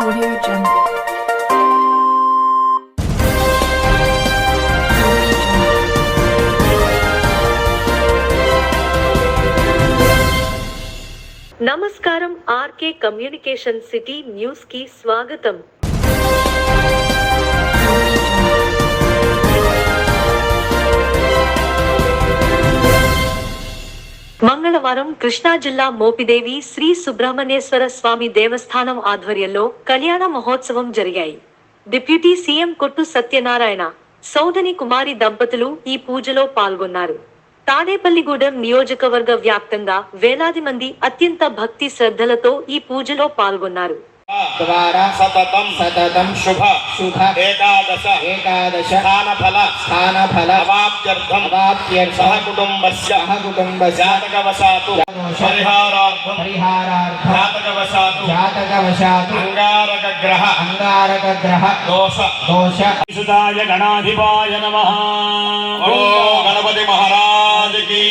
Audio Jungle. నమస్కారం RK communication city news కి స్వాగతం. మంగళవారం కృష్ణా జిల్లా మోపిదేవి శ్రీ సుబ్రహ్మణ్యేశ్వర స్వామి దేవస్థానం ఆధ్వర్యంలో కళ్యాణ మహోత్సవం జరిగాయి. డిప్యూటీ సీఎం కొట్టు సత్యనారాయణ, సోదరి కుమారి దంపతులు ఈ పూజలో పాల్గొన్నారు. తాడేపల్లిగూడెం నియోజకవర్గ వ్యాప్తంగా వేలాది మంది అత్యంత భక్తి శ్రద్ధలతో ఈ పూజలో పాల్గొన్నారు. సతతం శుభ ఏకాదశ స్థానఫల అవాప్త్యర్థం సహ కుటుంబస్య జాతకవశాతు పరిహారార్థం జాతకవశాతు అంగారక గ్రహ దోష సుదాయ గణాధిపాయ నమః. ఓం గణపతి మహారాజ్ కి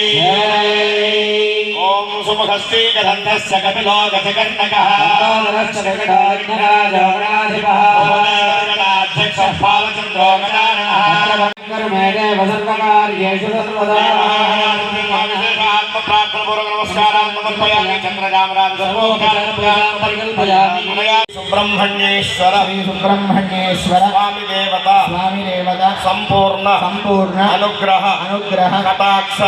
ఓం సుముఖస్తి గదంతస్య కపిలో గజకర్ణకః సుబ్రహ్మణ్యేశ్వర స్వామి దేవత సంపూర్ణ అనుగ్రహ కటాక్ష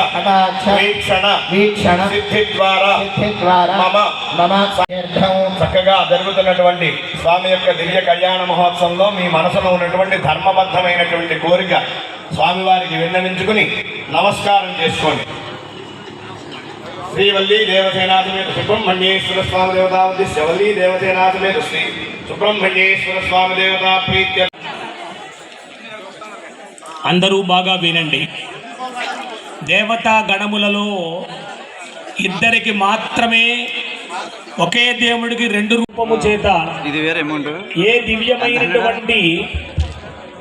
వీక్షణ సిద్ధి ద్వారా చక్కగా జరుగుతున్నటువంటి స్వామి యొక్క దివ్య కళ్యాణ మహోత్సవంలో మీ మనసులో ఉన్నటువంటి ధర్మబద్ధమైనటువంటి కోరిక స్వామివారికి విన్నవించుకుని నమస్కారం చేసుకోండి. శ్రీవల్లీ దేవసేనాథమేత సుబ్రహ్మణ్యేశ్వర స్వామి దేవతా ఉద్దేశ్య వల్లీ దేవసేనాథమేత శ్రీ సుబ్రహ్మణ్యేశ్వర స్వామి దేవతా ప్రీత్య. అందరూ బాగా వినండి. దేవతా గణములలో ఇద్దరికి మాత్రమే ఒకే దేవుడికి రెండు రూపము చేత ఏ దివ్యమైనటువంటి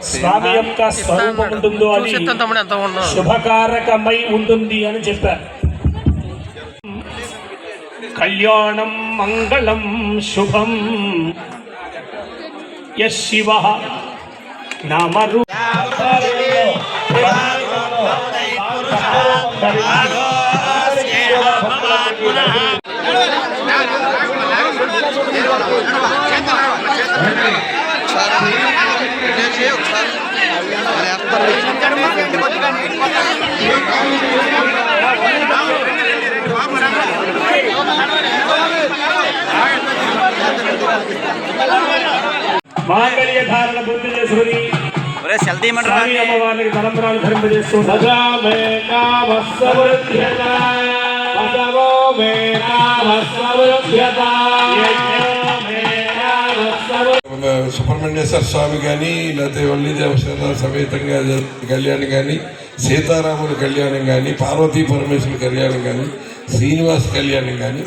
స్వామి యొక్క స్వరూపం ఉంటుందో అది శుభకారకమై ఉంటుంది అని చెప్పారు. కళ్యాణం మంగళం శుభం యశ్ శివ నామరూ మాంగళ్య ధారణ పూర్తి చేసుకుని అమ్మవారికి తలంబరాలు ధరింపజేస్తున్నారు. సుబ్రహ్మణ్యేశ్వర స్వామి కానీ లేకపోతే వల్లి దేవసేన సమేతంగా కళ్యాణం కానీ, సీతారాముల కళ్యాణం కానీ, పార్వతీ పరమేశ్వర కళ్యాణం కానీ, శ్రీనివాస కళ్యాణం కానీ,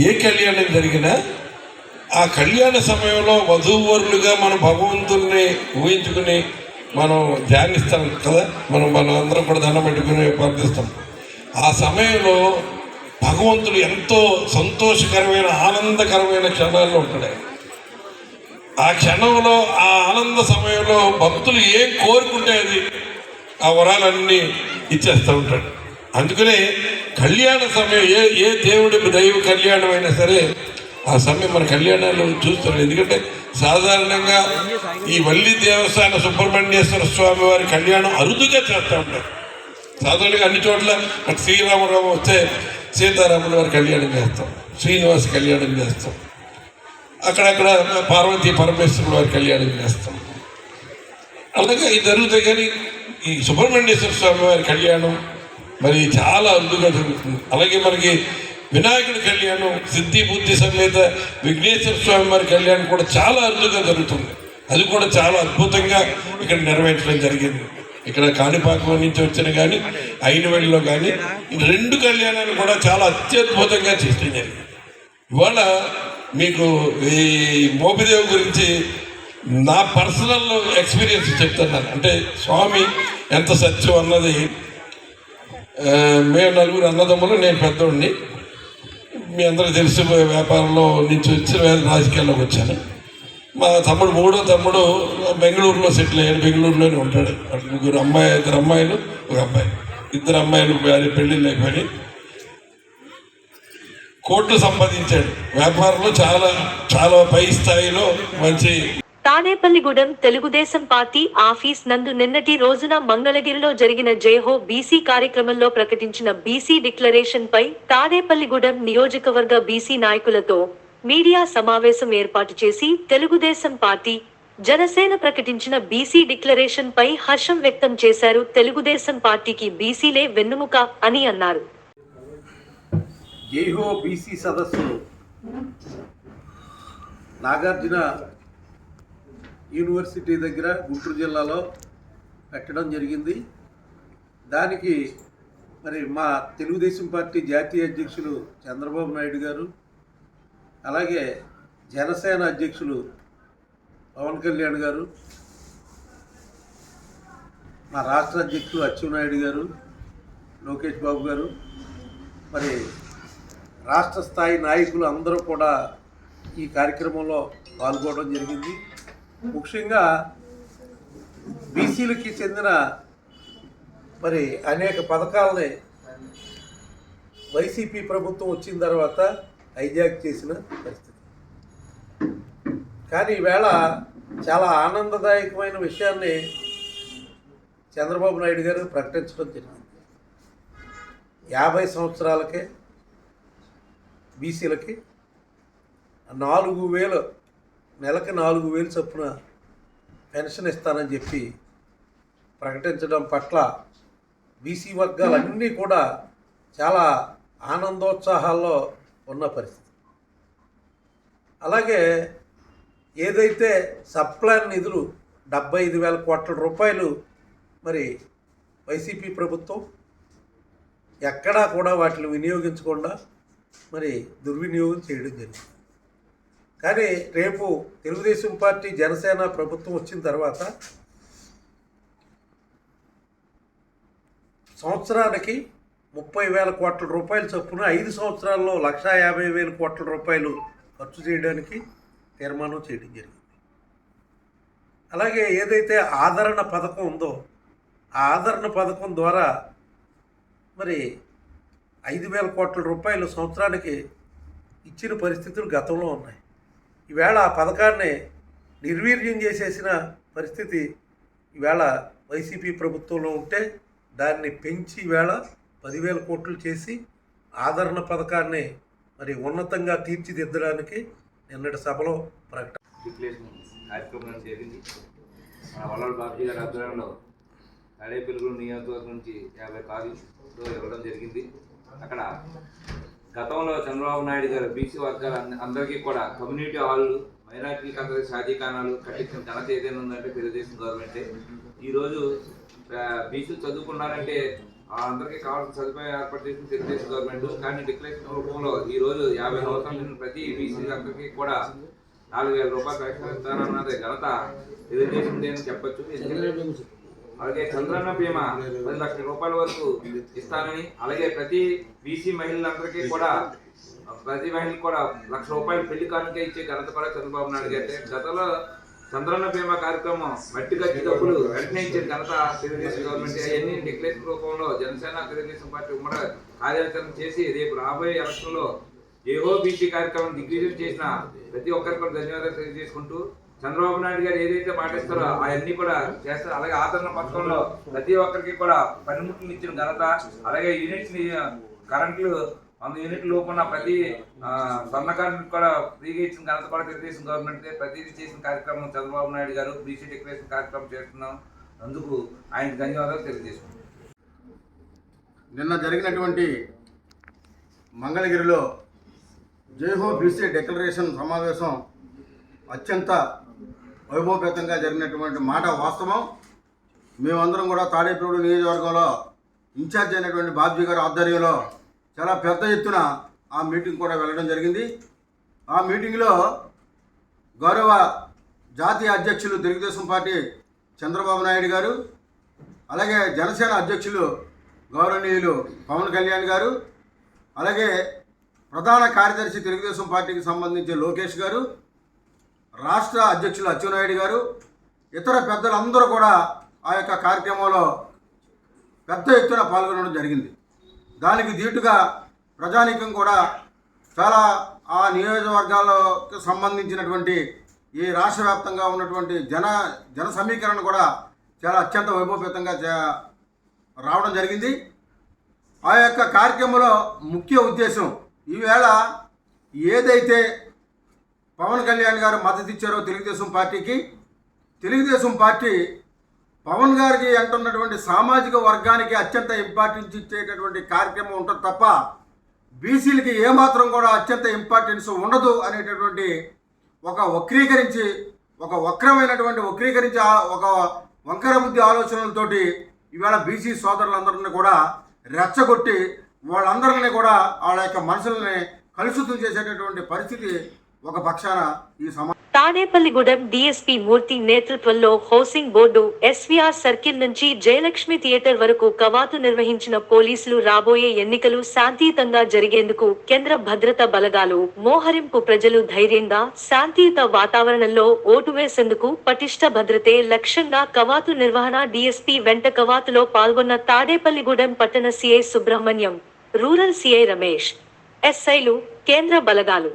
ఏ కళ్యాణం జరిగినా ఆ కళ్యాణ సమయంలో వధూవరులుగా మనం భగవంతుల్ని ఊహించుకుని మనం ధ్యానిస్తాం కదా. మనం అందరం కూడా దండం పెట్టుకుని ప్రార్థిస్తాం. ఆ సమయంలో భగవంతుడు ఎంతో సంతోషకరమైన ఆనందకరమైన క్షణాల్లో ఉంటాడు. ఆ క్షణంలో ఆ ఆనంద సమయంలో భక్తులు ఏం కోరుకుంటే అది ఆ వరాలన్నీ ఇచ్చేస్తూ ఉంటాడు. అందుకనే కళ్యాణ సమయం ఏ దేవుడి దైవ కళ్యాణం అయినా సరే ఆ సమయం మన కళ్యాణాలు చూస్తున్నాం. ఎందుకంటే సాధారణంగా ఈ వల్లి దేవస్థాన సుబ్రహ్మణ్యేశ్వర స్వామి వారి కళ్యాణం అరుదుగా చేస్తూ ఉంటారు. సాధారణంగా అన్ని చోట్ల అటు శ్రీరామరావు వస్తే సీతారాముల వారి కళ్యాణం చేస్తాం, శ్రీనివాస కళ్యాణం చేస్తాం, అక్కడక్కడ పార్వతీ పరమేశ్వరుల వారి కళ్యాణం చేస్తాం. అలాగే ఇది జరుగుతాయి. కానీ ఈ సుబ్రహ్మణ్యేశ్వర స్వామి వారి కళ్యాణం మరి చాలా అరుదుగా జరుగుతుంది. అలాగే మనకి వినాయకుడి కళ్యాణం, సిద్ధి బుద్ధి సమేత విఘ్నేశ్వర స్వామి వారి కళ్యాణం కూడా చాలా అరుదుగా జరుగుతుంది. అది కూడా చాలా అద్భుతంగా ఇక్కడ నెరవేర్చడం జరిగింది. ఇక్కడ కాణిపాకం నుంచి వచ్చిన కానీ, అయినవెళ్ళిలో కానీ రెండు కళ్యాణాలు కూడా చాలా అత్యద్భుతంగా చేయడం జరిగింది. ఇవాళ మీకు ఈ మోపిదేవి గురించి నా పర్సనల్ ఎక్స్పీరియన్స్ చెప్తున్నాను. అంటే స్వామి ఎంత సత్యం అన్నది, మేము నలుగురు అన్నదమ్ములు, నేను పెద్దోడిని. మీ అందరూ తెలిసి వ్యాపారంలో నుంచి వచ్చి రాజకీయాల్లోకి వచ్చాను. మా తమ్ముడు మూడో తమ్ముడు బెంగళూరులో సెటిల్ అయ్యాడు, బెంగళూరులోనే ఉంటాడు. అటు ఇద్దరు అమ్మాయిలు ఒక అబ్బాయి, ఇద్దరు అమ్మాయిలు పెళ్ళిళ్ళు అయిపోయి కోట్లు సంపాదించాడు. వ్యాపారంలో చాలా చాలా పై స్థాయిలో మంచి. తాడేపల్లిగూడెం తెలుగుదేశం పార్టీ ఆఫీస్ నందు నిన్నటి రోజున మంగళగిరిలో జరిగిన జైహో బీసీ కార్యక్రమంలో ప్రకటించిన బీసీ డిక్లరేషన్ పై తాడేపల్లిగూడెం నియోజకవర్గ బీసీ నాయకులతో మీడియా సమావేశం ఏర్పాటు చేసి తెలుగుదేశం పార్టీ, జనసేన ప్రకటించిన బీసీ డిక్లరేషన్ పై హర్షం వ్యక్తం చేశారు. తెలుగుదేశం పార్టీకి బీసీలే వెన్నుముక అని అన్నారు. జైహో బీసీ సదస్సు నాగార్జున యూనివర్సిటీ దగ్గర గుంటూరు జిల్లాలో పెట్టడం జరిగింది. దానికి మరి మా తెలుగుదేశం పార్టీ జాతీయ అధ్యక్షులు చంద్రబాబు నాయుడు గారు, అలాగే జనసేన అధ్యక్షులు పవన్ కళ్యాణ్ గారు, మా రాష్ట్ర అధ్యక్షులు అచ్చెన్నాయుడు గారు, లోకేష్ బాబు గారు, మరి రాష్ట్ర స్థాయి నాయకులు అందరూ కూడా ఈ కార్యక్రమంలో పాల్గొనడం జరిగింది. ముఖ్యంగా బీసీలకి చెందిన మరి అనేక పథకాలని వైసీపీ ప్రభుత్వం వచ్చిన తర్వాత హైజాక్ చేసిన పరిస్థితి. కానీ ఈవేళ చాలా ఆనందదాయకమైన విషయాన్ని చంద్రబాబు నాయుడు గారు ప్రకటించడం జరిగింది. 50 సంవత్సరాలకే బీసీలకి 4,000 నెలకి 4,000 చొప్పున పెన్షన్ ఇస్తానని చెప్పి ప్రకటించడం పట్ల బీసీ వర్గాలన్నీ కూడా చాలా ఆనందోత్సాహాల్లో ఉన్న పరిస్థితి. అలాగే ఏదైతే సబ్ప్లాన్ నిధులు 75,000 కోట్ల రూపాయలు మరి వైసీపీ ప్రభుత్వం ఎక్కడా కూడా వాటిని వినియోగించకుండా మరి దుర్వినియోగం చేయడం జరిగింది. కానీ రేపు తెలుగుదేశం పార్టీ జనసేన ప్రభుత్వం వచ్చిన తర్వాత సంవత్సరానికి 30,000 కోట్ల రూపాయలు చొప్పున 5 సంవత్సరాల్లో 1,50,000 కోట్ల రూపాయలు ఖర్చు చేయడానికి తీర్మానం చేయడం జరిగింది. అలాగే ఏదైతే ఆదరణ పథకం ఉందో ఆ ఆదరణ పథకం ద్వారా మరి 5,000 కోట్ల రూపాయలు సంవత్సరానికి ఇచ్చిన పరిస్థితులు గతంలో ఉన్నాయి. ఈవేళ ఆ పథకాన్ని నిర్వీర్యం చేసేసిన పరిస్థితి ఈవేళ వైసీపీ ప్రభుత్వంలో ఉంటే దాన్ని పెంచి ఈవేళ 10,000 కోట్లు చేసి ఆదరణ పథకాన్ని మరి ఉన్నతంగా తీర్చిదిద్దడానికి నిన్నటి సభలో ప్రకటన కార్యక్రమం జరిగింది. మన వల్లభ బాబీ గారి ఆధ్వర్యంలో తాడేపల్లిగూడెం నియోజకవర్గం నుంచి 50 కార్లతో ఇవ్వడం జరిగింది. అక్కడ గతంలో చంద్రబాబు నాయుడు గారు బీసీ వర్గాల అందరికీ కూడా కమ్యూనిటీ హాళ్ళు, మైనార్టీలకు అందరికీ షాదీఖానాలు కట్టించిన ఘనత ఏదైనా ఉందంటే తెలుగుదేశం గవర్నమెంటే. ఈరోజు బీసీలు చదువుకున్నారంటే అందరికీ కావాల్సిన సదుపాయం ఏర్పాటు చేసిన తెలుగుదేశం గవర్నమెంట్. కానీ డిక్లరేషన్ రూపంలో ఈరోజు 50 సంవత్సరాల ప్రతి బీసీ అందరికీ కూడా 4,000 రూపాయలు పెన్షన్ ఇస్తానన్నది ఘనత తెలుగుదేశం అని చెప్పచ్చు. అలాగే చంద్రన్న బీమా 10 లక్షల రూపాయల వరకు ఇస్తానని, అలాగే ప్రతి బీసీ మహిళలందరికీ కూడా ప్రతి మహిళకి కూడా 1,00,000 రూపాయలు పెళ్లి కానుక ఇచ్చే ఘనత కూడా చంద్రబాబు నాయుడు గారి. గతంలో చంద్రన్న బీమా కార్యక్రమం మట్టి ఖర్చు డబ్బులు వెంటనే ఇచ్చే ఘనత తెలుగుదేశం గవర్నమెంట్. అవన్నీ డిక్లరేషన్ రూపంలో జనసేన తెలుగుదేశం పార్టీ ఉమ్మడి కార్యాచరణ చేసి రేపు రాబోయే ఎలక్షన్లో ఏవో బీసీ కార్యక్రమం దిగ్విజయం చేసిన ప్రతి ఒక్కరికి కూడా ధన్యవాదాలు తెలియజేసుకుంటూ, చంద్రబాబు నాయుడు గారు ఏదైతే మాటిస్తారో అవన్నీ కూడా చేస్తారు. అలాగే ఆదరణ పథకంలో ప్రతి ఒక్కరికి కూడా పనిముట్లు ఇచ్చిన ఘనత, అలాగే యూనిట్స్ కరెంట్లు 100 యూనిట్లు లోపున్న ప్రతి స్వర్ణకారునికి కూడా ఫ్రీగా ఇచ్చిన ఘనత కూడా తెలుగుదేశం గవర్నమెంట్. ప్రతిదీ చేసిన కార్యక్రమం చంద్రబాబు నాయుడు గారు బీసీ డిక్లరేషన్ కార్యక్రమం చేస్తున్నాం. అందుకు ఆయనకు ధన్యవాదాలు తెలియజేసుకుంటాం. నిన్న జరిగినటువంటి మంగళగిరిలో జైహో బీసీ డిక్లరేషన్ సమావేశం అత్యంత వైభవపేతంగా జరిగినటువంటి మాట వాస్తవం. మేమందరం కూడా తాడేపల్లిగూడెం నియోజకవర్గంలో ఇన్ఛార్జ్ అయినటువంటి బాబ్జీ గారి ఆధ్వర్యంలో చాలా పెద్ద ఎత్తున ఆ మీటింగ్ కూడా వెళ్ళడం జరిగింది. ఆ మీటింగ్లో గౌరవ జాతీయ అధ్యక్షులు తెలుగుదేశం పార్టీ చంద్రబాబు నాయుడు గారు, అలాగే జనసేన అధ్యక్షులు గౌరవనీయులు పవన్ కళ్యాణ్ గారు, అలాగే ప్రధాన కార్యదర్శి తెలుగుదేశం పార్టీకి సంబంధించి లోకేష్ గారు, రాష్ట్ర అధ్యక్షులు అచ్చెన్నాయుడు గారు, ఇతర పెద్దలందరూ కూడా ఆ యొక్క కార్యక్రమంలో పెద్ద ఎత్తున పాల్గొనడం జరిగింది. దానికి దీటుగా ప్రజానీకం కూడా చాలా ఆ నియోజకవర్గాలకు సంబంధించినటువంటి ఈ రాష్ట్ర వ్యాప్తంగా ఉన్నటువంటి జన సమీకరణ కూడా చాలా అత్యంత వైభవపేతంగా రావడం జరిగింది. ఆ యొక్క కార్యక్రమంలో ముఖ్య ఉద్దేశం ఈవేళ ఏదైతే పవన్ కళ్యాణ్ గారు మద్దతు ఇచ్చారో తెలుగుదేశం పార్టీకి, తెలుగుదేశం పార్టీ పవన్ గారికి అంటున్నటువంటి సామాజిక వర్గానికి అత్యంత ఇంపార్టెన్స్ ఇచ్చేటటువంటి కార్యక్రమం ఉంటుంది తప్ప బీసీలకి ఏమాత్రం కూడా అత్యంత ఇంపార్టెన్స్ ఉండదు అనేటటువంటి ఒక వక్రీకరించి ఒక వంకర బుద్ధి ఆలోచనలతోటి ఈవేళ బీసీ సోదరులందరినీ కూడా రెచ్చగొట్టి వాళ్ళందరినీ కూడా వాళ్ళ యొక్క మనసుల్ని కలుషితం చేసేటటువంటి పరిస్థితి ఒక పక్షాన ఈ తాడేపల్లిగూడెం డీఎస్పీ మూర్తి నేతృత్వంలో హౌసింగ్ బోర్డు ఎస్వీఆర్ సర్కిల్ నుంచి జయలక్ష్మి థియేటర్ వరకు కవాతు నిర్వహించిన పోలీసులు రాబోయే ఎన్నికలు శాంతియుతంగా జరిగేందుకు కేంద్ర భద్రతా బలగాలు మోహరింపు ప్రజలు ధైర్యంగా శాంతియుత వాతావరణంలో ఓటు వేసేందుకు పటిష్ట భద్రతే లక్ష్యంగా కవాతు నిర్వహణ. డీఎస్పీ వెంట కవాతులో పాల్గొన్న తాడేపల్లిగూడెం పట్టణ CI Subrahmanyam, rural CI Ramesh, ఎస్ఐలు, కేంద్ర బలగాలు.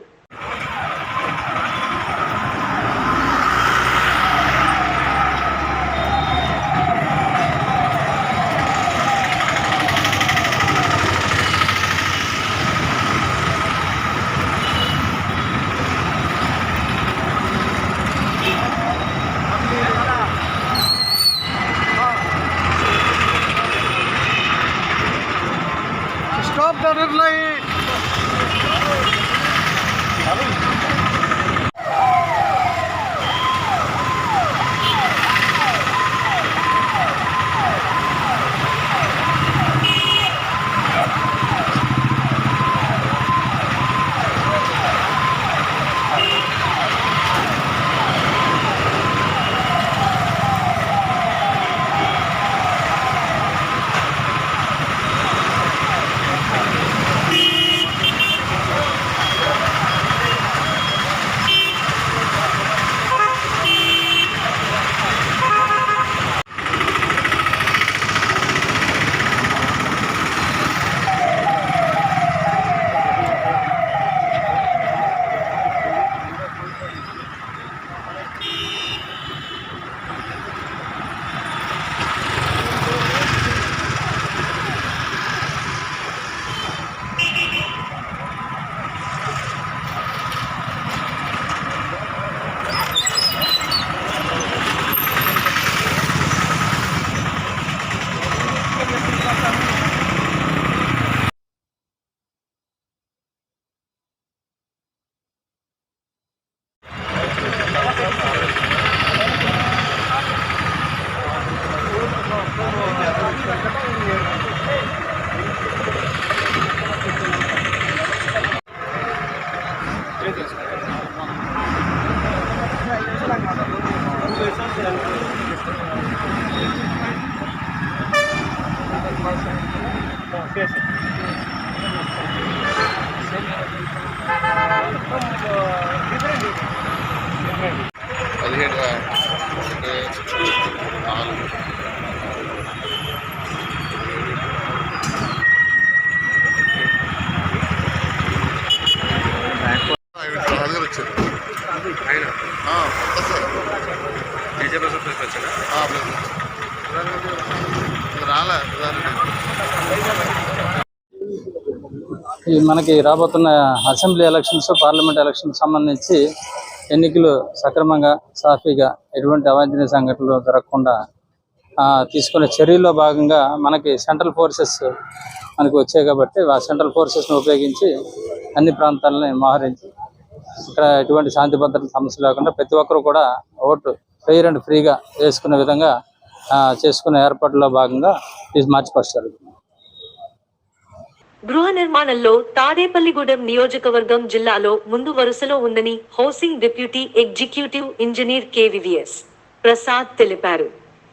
Stop the red light! మనకి రాబోతున్న అసెంబ్లీ ఎలక్షన్స్, పార్లమెంట్ ఎలక్షన్స్ సంబంధించి ఎన్నికలు సక్రమంగా సాఫీగా ఎటువంటి అవాంఛనీయ సంఘటనలు జరగకుండా తీసుకునే చర్యల్లో భాగంగా మనకి సెంట్రల్ ఫోర్సెస్ మనకి వచ్చాయి కాబట్టి ఆ సెంట్రల్ ఫోర్సెస్ని ఉపయోగించి అన్ని ప్రాంతాలని మోహరించి ఇక్కడ ఎటువంటి శాంతి భద్రత సమస్య లేకుండా ప్రతి ఒక్కరు కూడా ఓటు ఫెయిర్ అండ్ ఫ్రీగా వేసుకునే విధంగా చేసుకునే ఏర్పాట్లలో భాగంగా ఇది మార్చి ఫస్ట్ జరుగుతుంది. గృహ నిర్మాణంలో తాడేపల్లిగూడెం నియోజకవర్గం జిల్లాలో ముందు వరుసలో ఉందని housing deputy executive engineer KVVS Prasad తెలిపారు.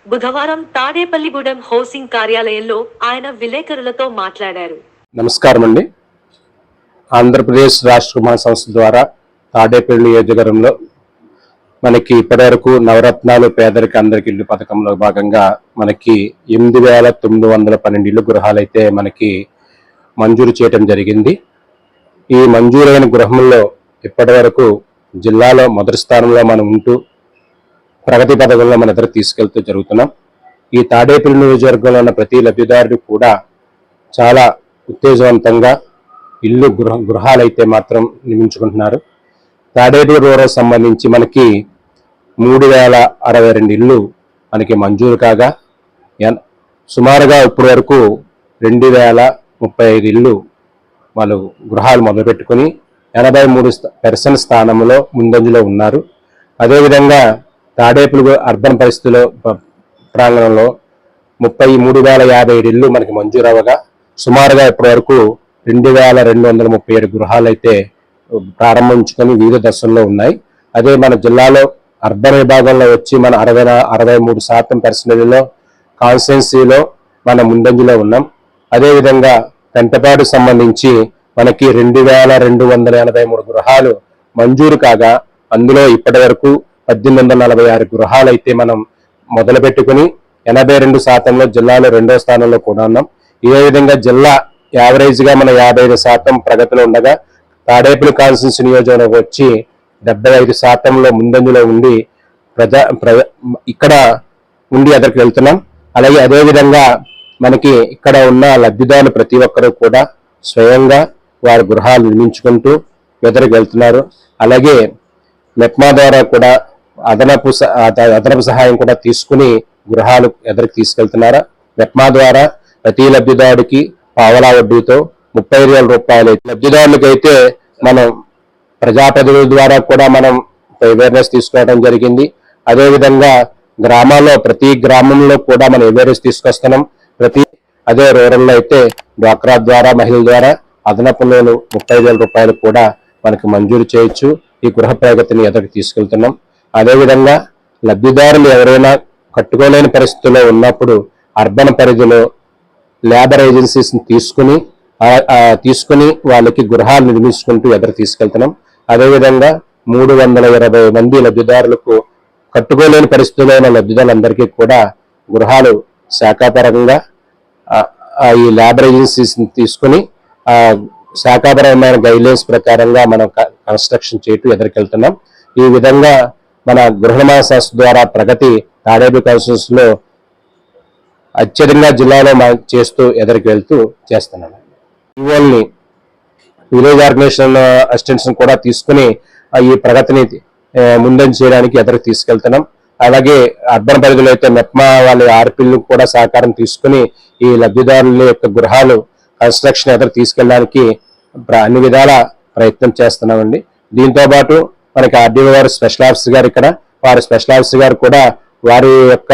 బుధవారం తాడేపల్లిగూడెం హౌసింగ్ కార్యాలయంలో ఆయన విలేకరులతో మాట్లాడారు. నమస్కారం అండి. ఆంధ్రప్రదేశ్ రాష్ట్ర నిర్మాణ సంస్థ ద్వారా తాడేపల్లి నియోజకవర్గంలో మనకి ఇప్పటివరకు నవరత్నాలు పేదరిక అందరికి ఇల్లు పథకంలో భాగంగా మనకి 8,912 ఇల్లు గృహాలు అయితే మనకి మంజూరు చేయడం జరిగింది. ఈ మంజూరైన గృహంలో ఇప్పటి వరకు జిల్లాలో మొదటి స్థానంలో మనం ఉంటూ ప్రగతి పథకంలో మన ఇద్దరు తీసుకెళ్తూ జరుగుతున్నాం. ఈ తాడేపల్లి నియోజకవర్గంలో ఉన్న ప్రతి లబ్ధిదారుడు కూడా చాలా ఉత్తేజవంతంగా గృహాలు అయితే మాత్రం నిర్మించుకుంటున్నారు. తాడేపల్లి రూరల్ సంబంధించి మనకి 3,062 ఇళ్ళు మనకి మంజూరు కాగా సుమారుగా ఇప్పటి వరకు 2,035 ఇళ్ళు వాళ్ళు గృహాలు మొదలుపెట్టుకుని 83% స్థానంలో ముందంజలో ఉన్నారు. అదేవిధంగా తాడేపల్లి అర్బన్ పరిస్థితుల్లో ప్రాంగణంలో 33,057 ఇళ్ళు మనకి మంజూరు అవ్వగా సుమారుగా ఇప్పటి వరకు 2,237 గృహాలు అయితే ప్రారంభించుకొని వివిధ దశల్లో ఉన్నాయి. అదే మన జిల్లాలో అర్బన్ విభాగంలో వచ్చి మన 63% కాన్స్టిట్యున్సీలో మన ముందంజలో ఉన్నాం. అదేవిధంగా పెంటపాడు సంబంధించి మనకి 2,283 గృహాలు మంజూరు కాగా అందులో ఇప్పటి వరకు 1,846 గృహాలు అయితే మనం మొదలు పెట్టుకుని 82% జిల్లాలో 2వ స్థానంలో కూడా ఉన్నాం. ఇదే విధంగా జిల్లా యావరేజ్ గా మన 55% ప్రగతిలో ఉండగా తాడేపల్లి కాన్స్టిట్యున్సీ నియోజకవర్గం వచ్చి 75% ముందంజలో ఉండి ఇక్కడ ఉండి ఎదరికి వెళ్తున్నాం. అలాగే అదేవిధంగా మనకి ఇక్కడ ఉన్న లబ్ధిదారులు ప్రతి ఒక్కరూ కూడా స్వయంగా వారి గృహాలు నిర్మించుకుంటూ ఎదరికి వెళ్తున్నారు. అలాగే మెప్మా ద్వారా కూడా అదనపు సహాయం కూడా తీసుకుని గృహాలు ఎదరికి తీసుకెళ్తున్నారు. మెప్మా ద్వారా ప్రతి లబ్ధిదారుడికి పావలా వడ్డీతో 30,000 రూపాయలు లబ్ధిదారులకైతే మనం ప్రజాప్రతినిధుల ద్వారా కూడా మనం అవేర్నెస్ తీసుకోవడం జరిగింది. అదేవిధంగా గ్రామాల్లో ప్రతి గ్రామంలో కూడా మనం అవేర్నెస్ తీసుకొస్తున్నాం. అదే రూరల్లో అయితే డ్వాక్రా ద్వారా మహిళల ద్వారా అదనపు లోను 30,000 రూపాయలు కూడా మనకి మంజూరు చేయొచ్చు. ఈ గృహ ప్రగతిని ఎదురుకు తీసుకెళ్తున్నాం. అదేవిధంగా లబ్ధిదారులు ఎవరైనా కట్టుకోలేని పరిస్థితుల్లో ఉన్నప్పుడు అర్బన్ పరిధిలో లేబర్ ఏజెన్సీస్ తీసుకుని వాళ్ళకి గృహాలు నిర్మించుకుంటూ ఎదురు తీసుకెళ్తున్నాం. అదేవిధంగా 320 మంది లబ్ధిదారులకు కట్టుకోలేని పరిస్థితుల్లో ఉన్న లబ్ధిదారులందరికీ కూడా గృహాలు శాఖాపరంగా ఈ లేబర్ ఏజెన్సీస్ తీసుకుని శాఖాపరమైన గైడ్లైన్స్ ప్రకారంగా మనం కన్స్ట్రక్షన్ చేయటూ ఎదురుకెళ్తున్నాం. ఈ విధంగా మన గృహనిర్మాణ సంస్థ ద్వారా ప్రగతి తాడేపల్లి కాన్స్టిట్యున్సీ లో అత్యధికంగా జిల్లాలో చేస్తూ ఎదరికి వెళ్తూ చేస్తున్నాం. ఇవన్నీ విలేజ్ ఆర్గనైజేషన్ అసిస్టెంట్స్ కూడా తీసుకుని ఈ ప్రగతిని ముందంజ చేయడానికి ఎదరికి తీసుకెళ్తున్నాం. అలాగే అర్బన్ పరిధిలో అయితే మెప్మా వాళ్ళ ఆర్పీలు కూడా సహకారం తీసుకుని ఈ లబ్ధిదారుల యొక్క గృహాలు కన్స్ట్రక్షన్ ఎదరికి తీసుకెళ్ళడానికి అన్ని విధాల ప్రయత్నం చేస్తున్నామండి. దీంతో పాటు మనకి ఆర్డీఓ గారు స్పెషల్ ఆఫీసర్ గారు ఇక్కడ వారి స్పెషల్ ఆఫీసర్ గారు కూడా వారి యొక్క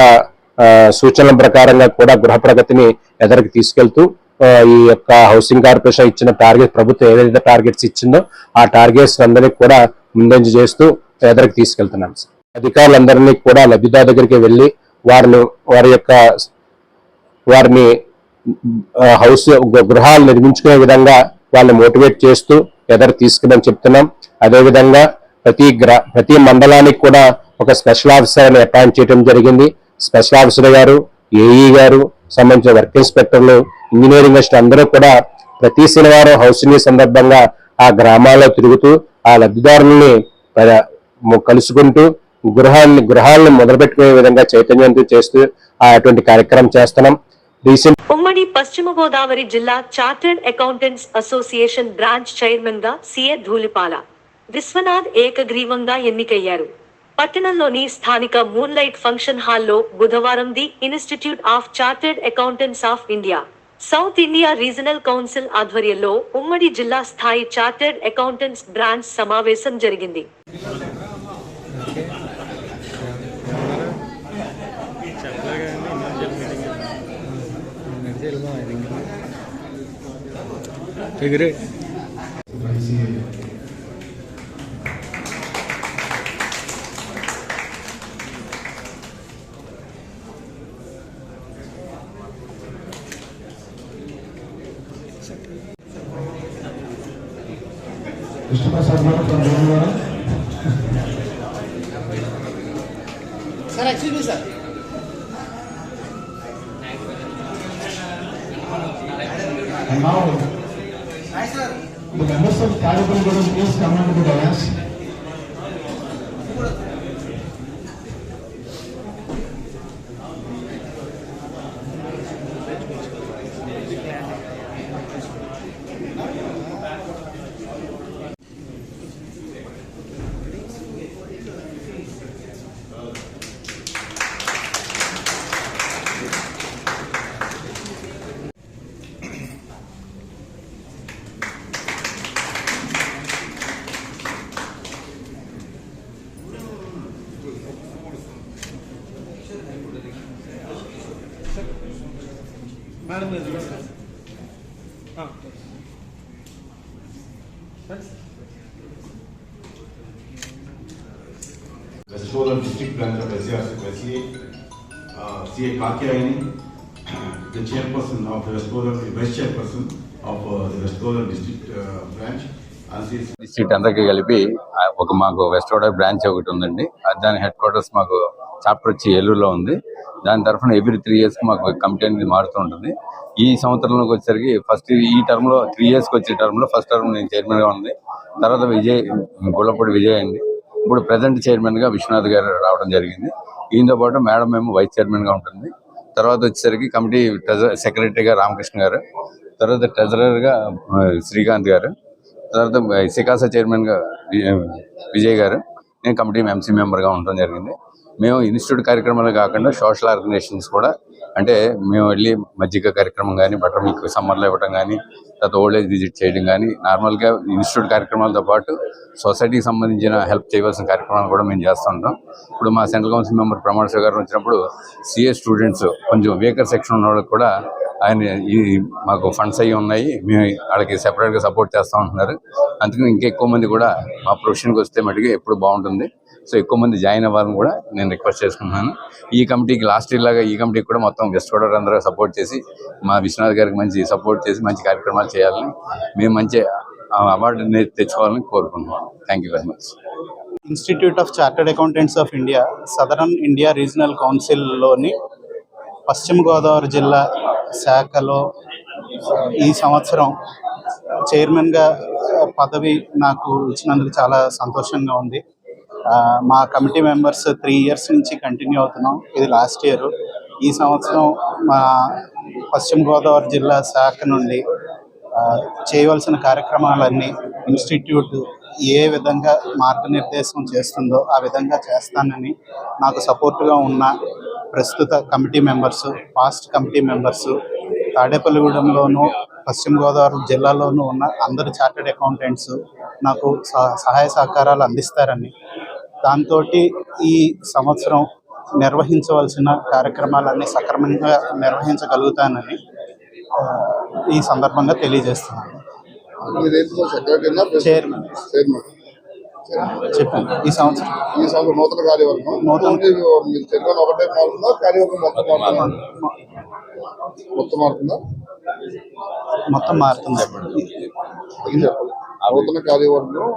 సూచనల ప్రకారంగా కూడా గృహ ప్రగతిని ఎదరికి తీసుకెళ్తూ ఈ యొక్క హౌసింగ్ కార్పొరేషన్ ఇచ్చిన టార్గెట్ ప్రభుత్వం ఏదైతే టార్గెట్స్ ఇచ్చిందో ఆ టార్గెట్స్ అందరినీ కూడా ముందంజ చేస్తూ ఎదరికి తీసుకెళ్తున్నాం. అధికారులందరినీ కూడా లబ్ధిదారు దగ్గరికి వెళ్ళి వారిని గృహాలు నిర్మించుకునే విధంగా వాళ్ళని మోటివేట్ చేస్తూ ఎదరికి తీసుకుని చెప్తున్నాం. అదేవిధంగా ప్రతి మండలానికి కూడా ఒక స్పెషల్ ఆఫీసర్ని అపాయింట్ చేయడం జరిగింది. స్పెషల్ ఆఫీసర్ గారు, ఏఈ గారు, సంబంధించిన వర్క్ ఇన్స్పెక్టర్లు, ఇంజనీరింగ్ అసిస్టెంట్ అందరూ కూడా ప్రతి శనివారం హౌసింగ్ సందర్భంగా ఆ గ్రామాల్లో తిరుగుతూ ఆ లబ్ధిదారుల్ని కలుసుకుంటూ గృహాలను మొదలుపెట్టుకునే విధంగా చైతన్యవంతం చేస్తూ అటువంటి కార్యక్రమం చేస్తున్నాం. ఉమ్మడి పశ్చిమ గోదావరి జిల్లా chartered accountants association branch chairman గా సిఏ ధూళిపాల విశ్వనాథ్ ఏకగ్రీవంగా ఎన్నికయ్యారు. పట్టణంలోని స్థానిక మూన్లైట్ ఫంక్షన్ హాల్లో బుధవారం the institute of chartered accountants of India south India regional council ఆధ్వర్యంలో ఉమ్మడి జిల్లా స్థాయి చార్టర్డ్ అకౌంటెంట్స్ బ్రాంచ్ సమావేశం జరిగింది. కృష్ణప్రసాద్ గారు And now, the members of Tadepalligudem please come on to the dais. West Godavari District Branch of SCA, CA Kakiyani, the chairperson of the West Godavari, Vice chairperson of the West Godavari District Branch. District అందరికీ కలిపి మాకు west Godavari branch ఒకటి ఉందండి. దాని head quarters మాకు chapter వచ్చి ఏలూరులో ఉంది. దాని తరఫున ఎవ్రీ 3 years మాకు కమిటీ అనేది మారుతూ ఉంటుంది. ఈ సంవత్సరంలోకి వచ్చేసరికి ఫస్ట్ ఈ టర్మ్లో 3 years వచ్చే టర్మ్లో ఫస్ట్ టర్మ్ నేను చైర్మన్గా ఉంది. తర్వాత గుళ్ళపూడి విజయ్ అండి. ఇప్పుడు ప్రజెంట్ చైర్మన్గా విశ్వనాథ్ గారు రావడం జరిగింది. ఈయనతో పాటు మేడం మేము వైస్ చైర్మన్గా ఉంటుంది. తర్వాత వచ్చేసరికి కమిటీ సెక్రటరీగా రామకృష్ణ గారు, తర్వాత ట్రెజరర్గా శ్రీకాంత్ గారు, తర్వాత సికాసా చైర్మన్గా విజయ్ గారు, నేను కమిటీ ఎంసీ మెంబర్గా ఉండడం జరిగింది. మేము ఇన్స్టిట్యూట్ కార్యక్రమాలు కాకుండా సోషల్ ఆర్గనైజేషన్స్ కూడా, అంటే మేము వెళ్ళి మజ్జిగ కార్యక్రమం కానీ, బటర్ మిల్క్ సమ్మర్లో ఇవ్వడం కానీ, తర్వాత ఓల్డ్ ఏజ్ విజిట్ చేయడం కానీ, నార్మల్గా ఇన్స్టిట్యూట్ కార్యక్రమాలతో పాటు సొసైటీకి సంబంధించిన హెల్ప్ చేయవలసిన కార్యక్రమాలు కూడా మేము చేస్తూ ఉంటాం. ఇప్పుడు మా సెంట్రల్ కౌన్సిల్ మెంబర్ ప్రమాణ స్వీకారం వచ్చినప్పుడు సిఏ స్టూడెంట్స్ కొంచెం వీకర్ సెక్షన్ ఉన్న వాళ్ళకి కూడా ఆయన మాకు ఫండ్స్ అయ్యి ఉన్నాయి, మేము వాళ్ళకి సెపరేట్గా సపోర్ట్ చేస్తూ ఉంటున్నారు. అందుకని ఇంకా ఎక్కువ మంది కూడా మా ప్రొఫెషన్కి వస్తే మటుకు ఎప్పుడు బాగుంటుంది. సో ఎక్కువ మంది జాయిన్ అవ్వాలని కూడా నేను రిక్వెస్ట్ చేసుకుంటున్నాను. ఈ కమిటీకి లాస్ట్ ఇయర్ లాగా ఈ కమిటీకి కూడా మొత్తం వెస్ట్ గోదావరి అందరూ సపోర్ట్ చేసి మా విశ్వనాథ్ గారికి మంచి సపోర్ట్ చేసి మంచి కార్యక్రమాలు చేయాలని, మేము మంచి అవార్డు తెచ్చుకోవాలని కోరుకుంటున్నాం. Thank you very much. Institute of chartered accountants of India southern India regional కౌన్సిల్లోని పశ్చిమ గోదావరి జిల్లా శాఖలో ఈ సంవత్సరం చైర్మన్గా పదవి నాకు ఇచ్చినందుకు చాలా సంతోషంగా ఉంది. మా కమిటీ మెంబర్స్ 3 years నుంచి కంటిన్యూ అవుతున్నాం. ఇది లాస్ట్ ఇయర్. ఈ సంవత్సరం మా పశ్చిమ గోదావరి జిల్లా శాఖ నుండి చేయవలసిన కార్యక్రమాలన్నీ ఇన్స్టిట్యూట్ ఏ విధంగా మార్గనిర్దేశం చేస్తుందో ఆ విధంగా చేస్తానని నాకు సపోర్టుగా ఉన్న ప్రస్తుత committee members, past committee members, తాడేపల్లిగూడెంలోనూ పశ్చిమ గోదావరి జిల్లాలోనూ ఉన్న అందరు చార్టెడ్ అకౌంటెంట్స్ నాకు సహాయ సహకారాలు అందిస్తారని, దాంతో ఈ సంవత్సరం నిర్వహించవలసిన కార్యక్రమాలన్నీ సక్రమంగా నిర్వహించగలుగుతానని ఈ సందర్భంగా తెలియజేస్తున్నాను. చైర్మన్ చెప్పాను. ఈ సంవత్సరం నూతన కార్యవర్గం ఒకటే మారుతుందా, కార్యవర్గం మొత్తం మారుతుందా? మొత్తం మారుతుంది. నూతన కార్యవర్గం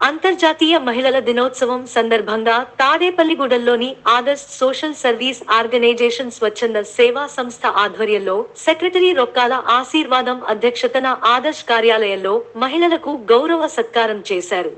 అంతర్జాతీయ మహిళల దినోత్సవం సందర్భంగా తాడేపల్లిగూడెంలోని ఆదర్శ్ సోషల్ సర్వీస్ ఆర్గనైజేషన్ స్వచ్ఛంద సేవా సంస్థ ఆధ్వర్యంలో సెక్రటరీ రొక్కాల ఆశీర్వాదం అధ్యక్షతన ఆదర్శ్ కార్యాలయంలో మహిళలకు గౌరవ సత్కారం చేశారు.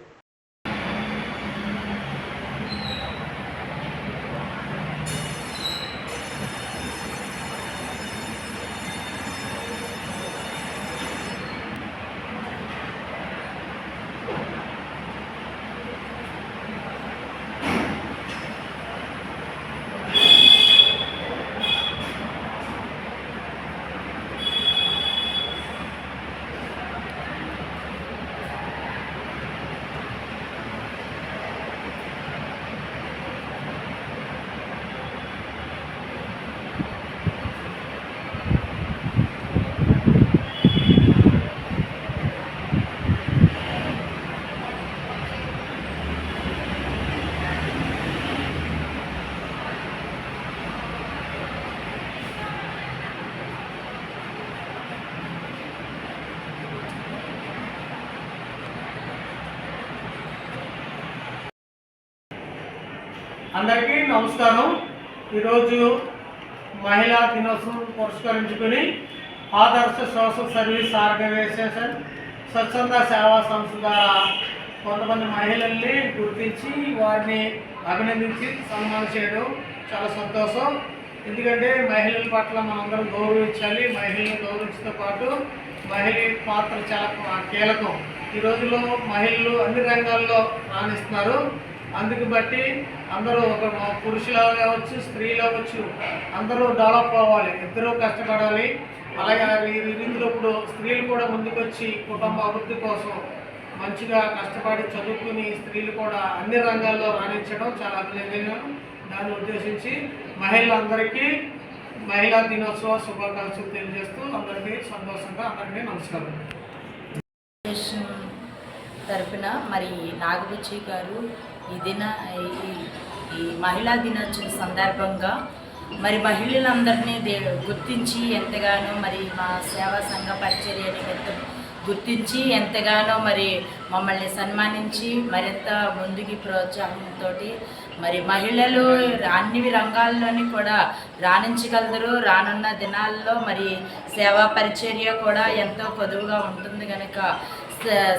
అందరికీ నమస్కారం. ఈరోజు మహిళా దినోత్సవం పురస్కరించుకుని ఆదర్శ సోషల్ సర్వీస్ ఆర్గనైజేషన్ స్వచ్ఛంద సేవా సంస్థ ద్వారా కొంతమంది మహిళల్ని గుర్తించి వారిని అభినందించి సన్మానం చేయడం చాలా సంతోషం. ఎందుకంటే మహిళల పట్ల మనందరం గౌరవించాలి. మహిళలను గౌరవించడంతో పాటు మహిళ పాత్ర చాలా కీలకం. ఈ రోజుల్లో మహిళలు అన్ని రంగాల్లో రాణిస్తున్నారు. అందుకు బట్టి అందరూ ఒక పురుషులు కావచ్చు, స్త్రీలు అవ్వచ్చు, అందరూ డెవలప్ అవ్వాలి, ఇద్దరూ కష్టపడాలి. అలాగే ఇందులో ఇప్పుడు స్త్రీలు కూడా ముందుకొచ్చి కుటుంబ అభివృద్ధి కోసం మంచిగా కష్టపడి చదువుకుని స్త్రీలు కూడా అన్ని రంగాల్లో రాణించడం చాలా అభినందనీయం. దాన్ని ఉద్దేశించి మహిళలందరికీ మహిళా దినోత్సవ శుభాకాంక్షలు తెలియజేస్తూ అందరికీ సంతోషంగా అందరికీ నమస్కారం. తరపున మరి నాగబుచ్చి గారు ఈ మహిళా దినోత్సవం సందర్భంగా మరి మహిళలందరినీ గుర్తించి ఎంతగానో మరి మా సేవా సంఘ పరిచర్య నిమిత్తం గుర్తించి ఎంతగానో మరి మమ్మల్ని సన్మానించి మరింత ముందుకి ప్రోత్సాహంతో మరి మహిళలు అన్ని రంగాల్లోని కూడా రాణించగలరు. రానున్న దినాల్లో మరి సేవా పరిచర్య కూడా ఎంతో కొదువుగా ఉంటుంది కనుక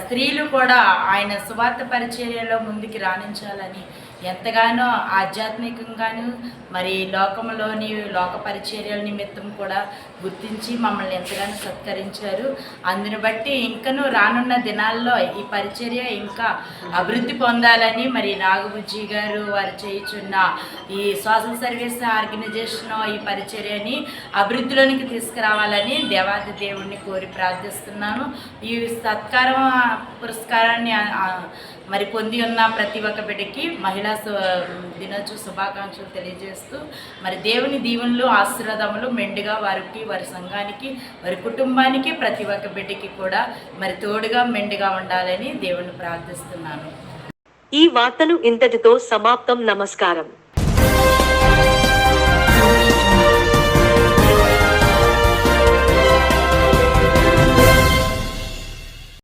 స్త్రీలు కూడా ఆయన సువార్త పరిచర్యలో ముందుకు రాణించాలని ఎంతగానో ఆధ్యాత్మికంగాను మరి లోకంలోని లోక పరిచర్యల నిమిత్తం కూడా గుర్తించి మమ్మల్ని ఎంతగానో సత్కరించారు. అందుని బట్టి ఇంకనూ రానున్న దినాల్లో ఈ పరిచర్య ఇంకా అభివృద్ధి పొందాలని మరి నాగబుజ్జి గారు వారు చేయుచున్న ఈ సోషల్ సర్వీస్ ఆర్గనైజేషన్ ఈ పరిచర్యని అభివృద్ధిలోనికి తీసుకురావాలని దేవాది దేవుడిని కోరి ప్రార్థిస్తున్నాను. ఈ సత్కారం పురస్కారాన్ని మరి పొంది ఉన్న ప్రతి ఒక్క బిడ్డకి మహిళా దినోత్సవ శుభాకాంక్షలు తెలియజేస్తూ మరి దేవుని దీవెనలు ఆశీర్వాదములు మెండుగా వారికి, వారి సంఘానికి, వారి కుటుంబానికి, ప్రతి ఒక్క బిడ్డకి కూడా మరి తోడుగా మెండుగా ఉండాలని దేవుని ప్రార్థిస్తున్నాను. ఈ వార్తలు ఇంతటితో సమాప్తం. నమస్కారం.